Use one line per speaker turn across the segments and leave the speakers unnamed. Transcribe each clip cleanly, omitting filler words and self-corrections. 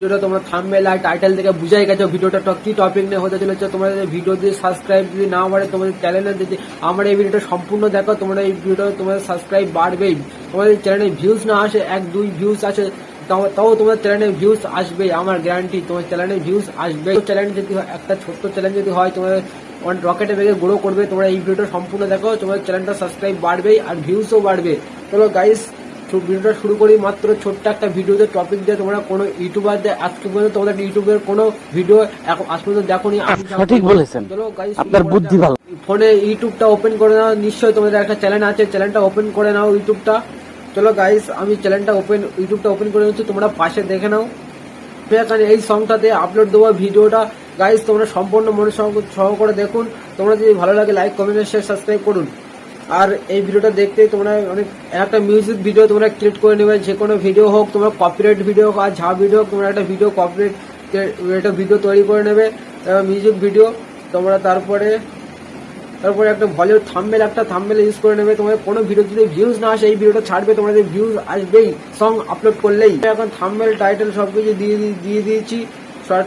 ভিডিওটা তোমরা থাম্বনেল আর টাইটেল থেকে বুঝাই গেছো ভিডিওটা কি টপিক নিয়ে হতে চলেছে। তোমাদের ভিডিও যদি সাবস্ক্রাইব যদি না বাড়ে, তোমাদের চ্যানেলে যদি আমার এই ভিডিওটা সম্পূর্ণ দেখো, তোমরা এই ভিডিওটা তোমাদের সাবস্ক্রাইব বাড়বেই। তোমাদের চ্যানেলে ভিউজ না আসে, 1-2 ভিউজ আসে, তাও তোমার চ্যানেলে ভিউজ আসবে, আমার গ্যারান্টি তোমার চ্যানেলে ভিউজ আসবে। চ্যানেল যদি একটা ছোট্ট চ্যানেল যদি হয়, তোমার রকেটে বেগে গ্রো করবে। তোমরা এই ভিডিওটা সম্পূর্ণ দেখো, তোমার চ্যানেলটা সাবস্ক্রাইব বাড়বেই আর ভিউজও বাড়বে। চলো গাইস, ভিডিওটা শুরু করি। মাত্র ছোট্ট একটা ভিডিওতে টপিক দিয়ে তোমরা কোনো ইউটিউবার আজকে পর্যন্ত তোমাদের ইউটিউবের কোনো ভিডিও আজ পর্যন্ত দেখোনি।
সঠিক বলেছেন,
চলো গাইস,
আপনার বুদ্ধি ভালো।
ফোনে ইউটিউবটা ওপেন করে নাও, নিশ্চয়ই তোমাদের একটা চ্যানেল আছে, চ্যানেলটা ওপেন করে নাও ইউটিউবটা। চলো গাইস, আমি ইউটিউবটা ওপেন করে নিচ্ছি, তোমরা পাশে দেখে নাও। এখানে এই সংটাতে আপলোড দেওয়া ভিডিওটা গাইস তোমরা সম্পূর্ণ মনে সহকারে দেখুন। তোমরা যদি ভালো লাগে লাইক কমেন্ট শেয়ার সাবস্ক্রাইব করুন। আর এই ভিডিওটা দেখতে তোমরা অনেক একটা মিউজিক ভিডিও তোমরা ক্রিয়েট করে নেবে, যে কোনো ভিডিও হোক, তোমরা কপিরাইট ভিডিও হোক আর যা ভিডিও হোক, তোমরা একটা ভিডিও কপিরাইট একটা ভিডিও তৈরি করে নেবে, মিউজিক ভিডিও। তোমরা তারপরে একটা ভলিউড থাম্বনেল ইউজ করে নেবে। তোমাদের কোনো ভিডিও যদি ভিউজ না আসে, এই ভিডিওটা ছাড়বে, তোমাদের ভিউজ আসবেই সং আপলোড করলেই। এখন থাম্বনেল টাইটেল সবকিছু দিয়ে দিয়েছি।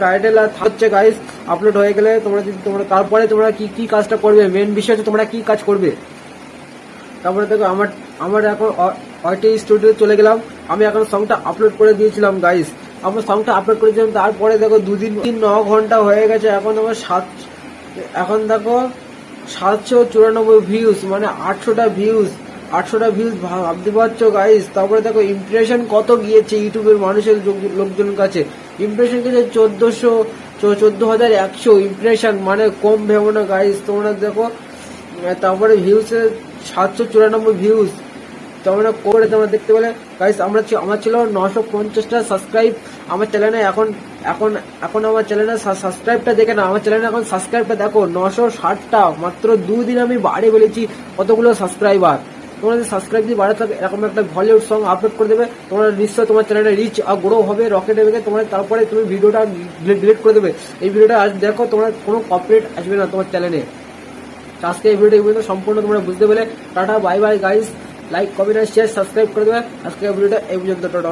টাইটেল আর হচ্ছে গাইস আপলোড হয়ে গেলে তারপরে তোমরা কি কাজটা করবে, মেন বিষয় হচ্ছে তোমরা কি কাজ করবে। তারপরে দেখো আমার এখন ওয়াইটি স্টুডিও চলে গেলাম। আমি এখন সংটা আপলোড করে দিয়েছিলাম গাইস, আমার সংটা আপলোড করেছিলাম। তারপরে দেখো 2-9 ঘন্টা হয়ে গেছে। এখন আমার দেখো 794 ভিউজ, মানে 800টা ভিউজ ভাবতে পারছো গাইস। তারপরে দেখো ইমপ্রেশন কত গিয়েছে ইউটিউবের মানুষের লোকজনের কাছে। ইমপ্রেশন গেছে 14,100 ইমপ্রেশন, মানে কম ভেবো না গাইস তোমরা দেখো। তারপরে ভিউজে 794 ভিউজ তোমরা দেখতে পেলে গাইস। আমার ছিল 950টা সাবস্ক্রাইব আমার চ্যানেলে। এখন আমার চ্যানেলে সাবস্ক্রাইবটা দেখে না, আমার চ্যানেলে এখন সাবস্ক্রাইবটা দেখো 960টা। মাত্র 2 দিন আমি বাড়ে ফেলেছি কতগুলো সাবস্ক্রাইবার। তোমরা যদি সাবস্ক্রাইব যদি বাড়ে থাকে, এরকম একটা ভলিউড সং আপলোড করে দেবে, তোমরা নিশ্চয় তোমার চ্যানেলে রিচ আর গ্রো হবে রকেটে বেগে। তারপরে তুমি ভিডিওটা ডিলিট করে দেবে। এই ভিডিওটা আজ দেখো, তোমরা কোনো কপিরাইট আসবে না তোমার চ্যানেলে। আজকে এই ভিডিওটা সম্পূর্ণ তোমরা বুঝতে পেরে। Tata bye bye guys, like comment share subscribe করে দেবে। আজকে ভিডিওটা এই পর্যন্ত, টাটা।